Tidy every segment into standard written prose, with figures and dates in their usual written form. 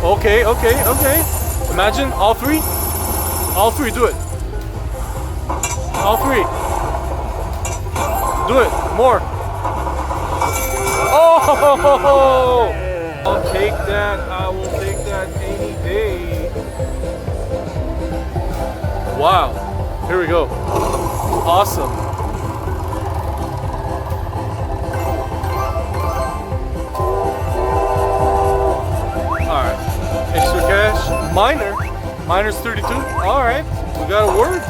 Okay, okay, okay. Imagine all three. All three, do it. All three. Do it. More. Oh! I'll take that. I will take that any day. Wow. Here we go. Awesome. Alright. Extra cash. Miner's 32. Alright. We got a word.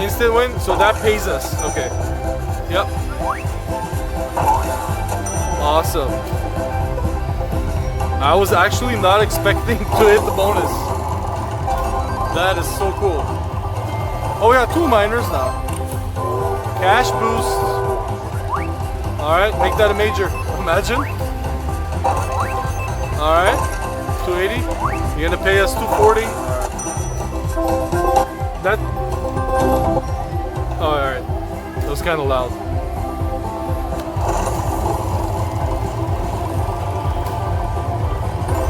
Instant win. So that pays us. Okay. Yep. Awesome. I was actually not expecting to hit the bonus. That is so cool. Oh, we got 2 miners now. Cash boost. Alright, make that a major. Imagine. Alright. 280. You're gonna pay us 240. That. Alright. That was kind of loud.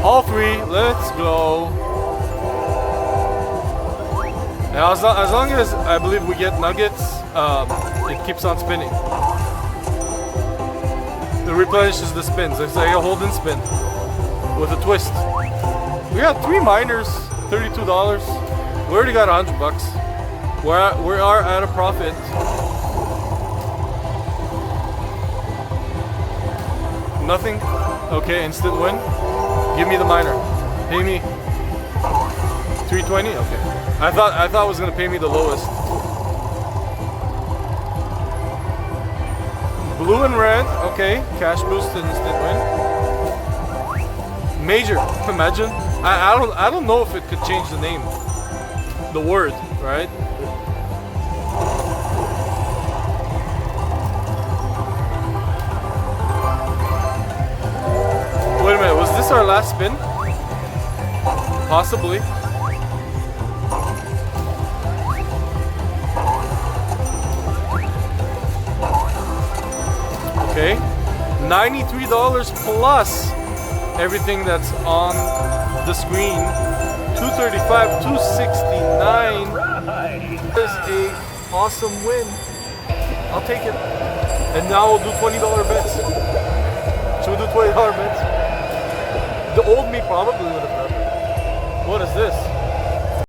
All three, let's go. Now, as long as I believe we get nuggets, it keeps on spinning. It replenishes the spins. It's like a hold and spin with a twist. We got 3 miners, $32. We already got $100. We are at a profit. Nothing. Okay, instant win. Give me the miner. Pay me 320. Okay. I thought it was gonna pay me the lowest. Blue and red. Okay. Cash boost and instant win. Major. Imagine. I don't know if it could change the name. The word, right? Wait a minute, was this our last spin? Possibly. Okay. $93 plus everything that's on the screen. 235, 269. This is a awesome win. I'll take it. And now we'll do $20 bets. Should we do $20 bets? The old me probably would have done. What is this?